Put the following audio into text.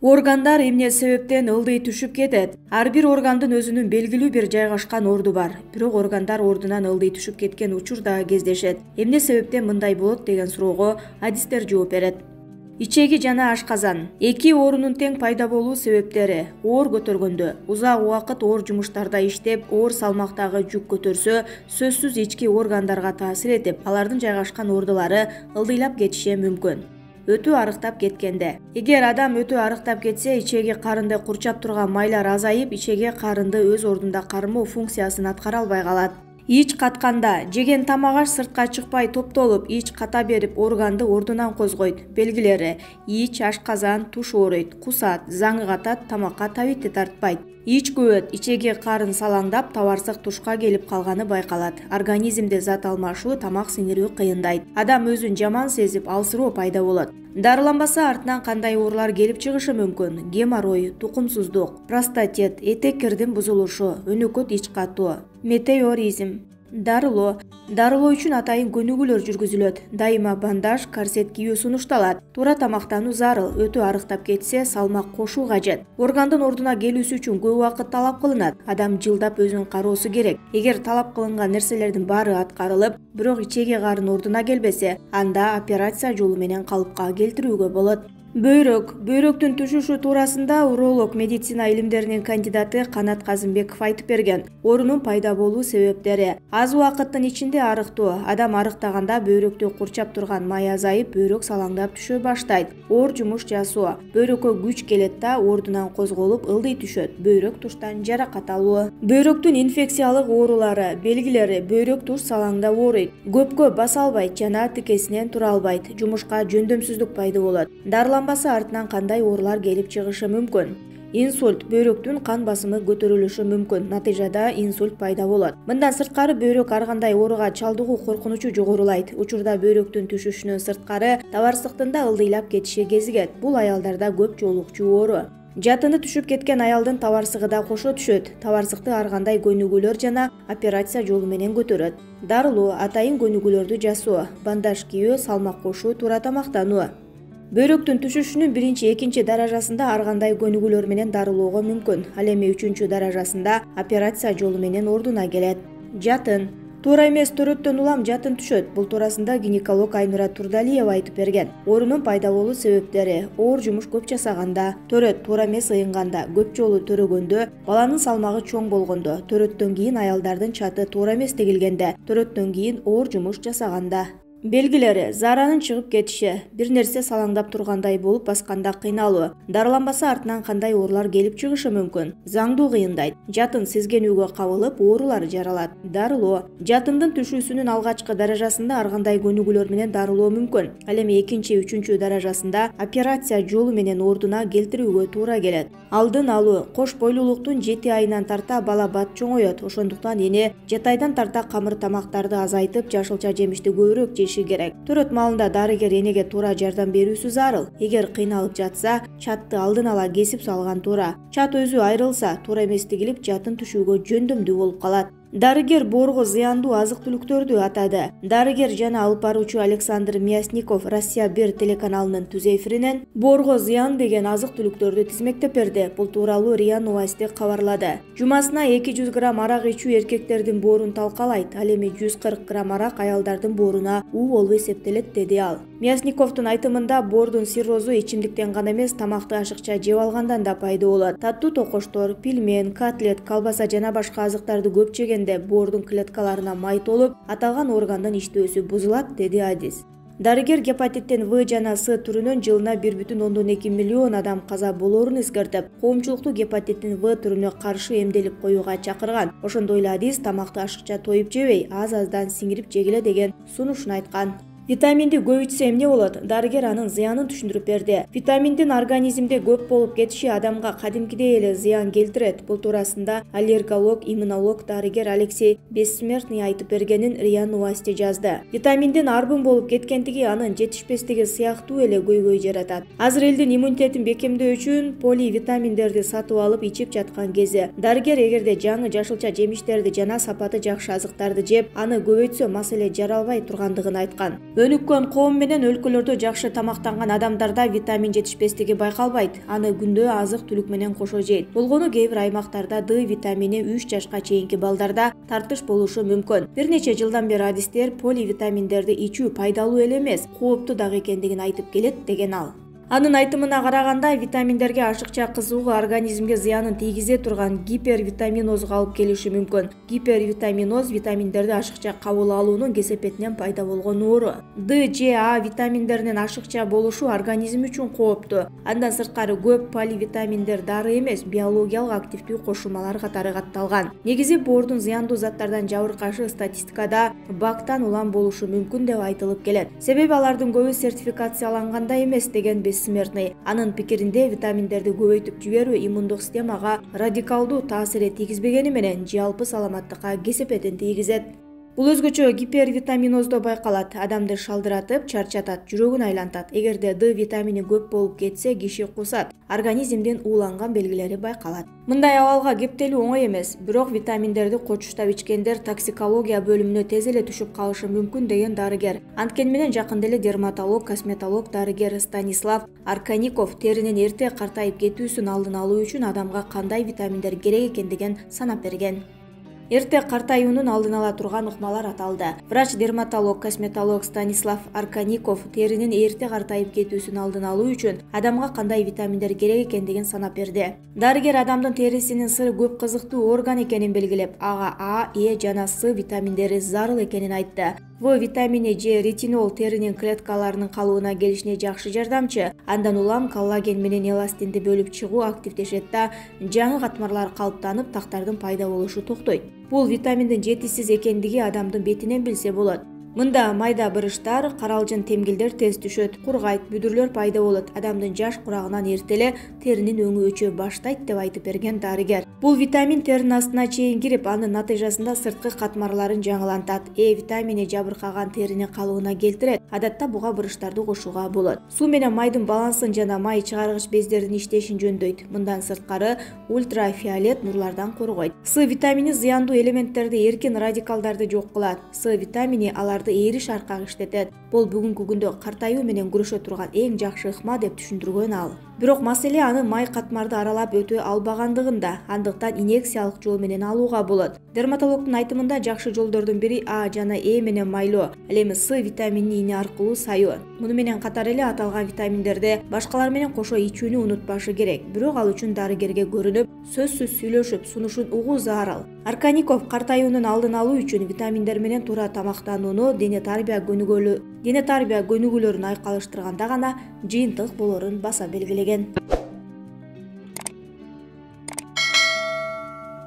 Органдар эмне себептен ылдый түшүп кетет? Ар бир органдын өзүнүн белгилүү бир жайгашкан орду бар. Бирок органдар ордунан ылдый түшүп кеткен учур да кездешет. Эмне себептен мындай болот деген суроого адистер жооп берет. Ичеги жана ашказан. Эки оорунун тең пайда болуу себептери: оор көтөргөндө, узак убакыт оор жумуштарда иштеп, оор салмактагы жүк көтөрсө, сөзсүз ички органдарга таасир этип, алардын жайгашкан ордулары ылдыйлап кетиши мүмкүн. Өтүү арыктап кеткенде. Эгер адам өтүү арыктап кетсе, ичеги карынды курчап турган майлар азайып, ичеги карынды өз ордунда кармоо функциясын аткара албай калат. Ич катканда, жеген тамак аш сыртка чыкпай топтолуп, ич ката берип, органды ордунан козгойт. Белгилери: ич, ашказан, туш ооруйт, кусат, заңы катат, тамакка табитти тартпайт. Ич көбөт, ичеги карын салаңдап, табарсык тушка келип калганы байкалат. Организмде зат алмашуу, тамак сиңирүү кыйындайт. Адам өзүн жаман сезип, алсыроо пайда болот. Дарыланбаса артынан кандай оорулар келип чыгышы мүмкүн? Геморрой, тукумсуздук, простатит, этек-кирдин бузулушу, өнөкөт ич катуу, метеоризм. Дарылоо үчүн атайын көнүгүүлөр жүргүзүлөт. Дайыма бандаж, корсет кийүү сунушталат. Туура тамактануу зарыл. Өтүү арыктап кетсе, салмак кошуу кажет. Органдын ордуна келүүсү үчүн көп убакыт талап кылынат. Адам жылдап өзүн кароосу керек. Эгер талап кылынган нерселердин баары аткарылып, бирок ичеги карын ордуна келбесе, анда операция жолу менен калыпка келтирүүгө болот. Бөйрөктүн түшүшү туурасында уролог медицина илимдеринин кандидаты Канат Казымбеков айтып берген. Оорунун пайда болуу себептери: аз убакыттын ичинде арыктоо. Адам арыктаганда бөйрөктү курчап турган май азайып, бөйрөк салаңдап түшө баштайт. Оор жумуш жасоо. Бөйрөккө күч келет да, ордунан козголуп, ылдый түшөт. Бөйрөк туштан жаракат алуу. Бөйрөктүн инфекциялык оорулары. Белгилери: бөйрөк туш салаңдап ооруйт. Көпкө баса албайт жана тикесинен тура албайт. Жумушка жөндөмсүздүк пайда болот. Артынан кандай оорулар келип чыгышы мүмкүн? Инсульт, бөйрөктүн кан басымы көтөрүлүшү мүмкүн. Натыйжада инсульт пайда болот. Мындан сырткары бөйрөк ар кандай ооруга чалдыгуу коркунучу жогорулайт. Учурда бөйрөктүн түшүшүнөн сырткары табарсыктын да ылдыйлап кетиши кезигет. Бул аялдарда көп жолукчу оору. Жатыны түшүп кеткен аялдын табарсыгы да кошо түшөт. Табарсыкты ар кандай көнүгүүлөр жана операция жолу менен көтөрөт. Дарылоо, атайын көнүгүүлөрдү жасоо, бандаж кийүү, салмак кошуу, туура тамактануу. Бөйрөктүн түшүшүнүн биринчи, экинчи даражасында ар кандай көнүгүүлөр менен дарылоого мүмкүн. Ал эми үчүнчү даражасында операция жолу менен ордуна келет. Жатын. Туура эмес төрөттөн улам жатын түшөт. Бул туурасында гинеколог Айнура Турдалиева айтып берген. Оорунун пайда болуу себептери: оор жумуш көп жасаганда, төрөт туура эмес ыйынганда, көп жолу төрөгөндө, баланын салмагы чоң болгондо, төрөттөн кийин аялдардын чаты туура эмес тегилгенде, төрөттөн кийин оор жумуш жасаганда. Белгилери: зааранын чыгып кетиши, бир нерсе салаңдап тургандай болуп басканда кыйналуу. Дарыланбаса артынан кандай оорулар келип чыгышы мүмкүн? Заңдуу кыйындайт. Жатын сезгенүүгө кабылып, оорулар жаралат. Дарылоо. Жатындын түшүүсүнүн алгачкы даражасында ар кандай көнүгүүлөр менен дарылоо мүмкүн. Ал эми экинчи, үчүнчү даражасында операция жолу менен ордуна келтирүүгө туура келет. Алдын алуу. Кош бойлуулуктун 7 айынан тарта бала бат чоңойот. Ошондуктан эне 7 айдан тарта камыр тамактарды азайтып, жашылча жемишти көбүрөөк жеши керек. Төрөт маалында дарыгер энеге туура жардам берүүсү зарыл. Эгер кыйналып жатса, чатты алдын ала кесип салган туура. Чат өзү айрылса, туура эмес тигилип, жатын түшүүгө жөндөмдүү болуп калат. Дарыгер боорго зыяндуу азык-түлүктөрдү атады. Дарыгер жана алып баруучу Александр Мясников Россия 1 телеканалынын түз эфиринен боорго зыян деген азык-түлүктөрдү тизмектеп берди. Бул тууралуу РИА Новости кабарлады. Жумасына 200 грамм арак ичүү эркектердин боорун талкалайт. Ал эми 140 грамм арак аялдардын бооруна уу болуп эсептелет, деди ал. Мясниковдун айтымында, боордун циррозу ичимдиктен гана эмес, тамакты ашыкча жеп алгандан да пайда болот. Таттуу токоштор, пельмен, котлет, колбаса жана башка азыктарды көп жеген боордун клеткаларына май толуп, аталган органдын иштөөсү бузулат, деди адис. Дарыгер гепатиттин В жана С түрүнөн жылына 1,2 миллион адам каза болоорун эскертип, коомчулукту гепатиттин В түрүнө каршы эмделип коюуга чакырган. Ошондой эле адис тамакты ашыкча тоюп жебей, аз-аздан сиңирип жегиле деген сунушун айткан. Витаминди көп ичсе эмне болот? Дарыгер анын зыянын түшүндүрүп берди. Витаминдин организмде көп болуп кетиши адамга кадимкидей эле зыян келтирет. Бул туурасында аллерголог, иммунолог дарыгер Алексей Бессмертный айтып бергенин РИА Новости жазды. Витаминдин арбын болуп кеткендиги анын жетишпестиги сыяктуу эле көйгөй жаратат. Азыр элдин иммунитетин бекемдөө үчүн поливитаминдерди сатып алып ичип жаткан кези. Дарыгер эгерде жаңы жашылча жемиштерди жана сапаты жакшы азыктарды жеп, аны көбөйтсө маселе жаралбай тургандыгын айткан. Өнүккөн коом менен өлкөлөрдө жакшы тамактанган адамдарда витамин жетишпестиги байкалбайт. Аны күндө азык-түлүк менен кошо жейт. Болгону кээ бир аймактарда Д витамини 3 жашка чейинки балдарда тартыш болушу мүмкүн. Бир нече жылдан бери адистер поливитаминдерди ичүү пайдалуу эле эмес, кооптуу дагы экендигин айтып келет деген ал. Анын айтымына караганда, витаминдерге ашыкча кызыгуу организмге зыянын тийгизе турган гипервитаминозго алып келиши мүмкүн. Гипервитаминоз витаминдерди ашыкча кабыл алуунун кесепетинен пайда болгон оору. Д же А витаминдеринин ашыкча болушу организм үчүн кооптуу. Андан сырткары көп поливитаминдер дары эмес, биологиялык активдүү кошулмалар катары катталган. Негизи боордун зыяндуу заттардан жабыркашы статистикада бактан улам болушу мүмкүн деп айтылып келет. Себеби алардын көбү сертификациялангандай эмес деген бессмертный. Анын пикиринде витаминдерди көбөйтүп жиберүү иммундук системага радикалдуу таасир тийгизбегени менен жалпы саламаттыкка кесепетин тийгизет. Бул өзгөчө гипервитаминоздо байкалат. Адамды шалдыратып, чарчатат, жүрөгүн айлантат. Эгерде Д витамини көп болуп кетсе, киши кусат. Организмдин ууланган белгилери байкалат. Мындай абалга кептелүү оңой эмес, бирок витаминдерди кочуштап ичкендер токсикология бөлүмүнө тез эле түшүп калышы мүмкүн деген дарыгер. Анткени менен жакында эле дерматолог, косметолог дарыгер Станислав Аркаников теринин эрте картайып кетүүсүн алдын алуу үчүн адамга кандай витаминдер керек экендигин санап берген. Эрте картаюунун алдын ала турган ыкмалар аталды. Врач-дерматолог, косметолог Станислав Аркаников теринин эрте картайып кетүүсүн алдын алуу үчүн адамга кандай витаминдер керек экендигин санап берди. Дарыгер адамдын терисинин сыры көп кызыктуу орган экенин белгилеп, ага А, Е жана С витаминдери зарыл экенин айтты. В витамини же ретинол теринин клеткаларынын калыбына келишине жакшы жардамчы. Андан улам коллаген менен эластинди бөлүп чыгуу активдешет да, жаңы катмарлар калыптанып, тактардын пайда болушу токтойт. Бул витаминдин жетишсиз экендиги адамдын бетинен билсе болот. Мында майда бырыштар, каралжын темгилдер тез түшөт, кургайт, бүдүрлөр пайда болот. Адамдын жаш курагынан эртеле теринин өңү өчө баштайт деп айтып берген дарыгер. Бул витамин теринин астына чейин кирип, анын натыйжасында сырткы катмарларын жаңылантат. Э витамини жабыркаган теринин калыбына келтирет. Адатта буга бырыштарды кошууга болот. Суу менен майдын балансын жана май чыгаргыч бездердин иштешин жөндөйт. Мындан сырткары ультрафиолет нурлардан коргойт. С витамини зыяндуу элементтерди, эркин радикалдарды жок кылат. С витамини аларды эри шаркак иштетет. Бул бүгүнкү күндө картаюу менен күрөшө турган эң жакшы ыкма деп түшүндүргөн ал. Бирок маселе аны май катмарды аралап өтө албагандыгында, андыктан инъекциялык жол менен алууга болот. Дерматологдун айтымында жакшы жолдордун бири А жана Э менен майлоо, ал эми С витаминин ини аркылуу саюу. Муну менен катар эле аталган витаминдерди башкалар менен кошо ичүүнү унутпашы керек. Бирок ал үчүн дарыгерге көрүнүп, сөзсүз сүйлөшүп, сунушун угуу зарыл. Аркаников картаюунун алдын алуу үчүн витаминдер менен туура тамактанууну, дене тарбия көнүгүүлөрүн айкалыштырганда гана жыйынтык болорун баса белгилеген.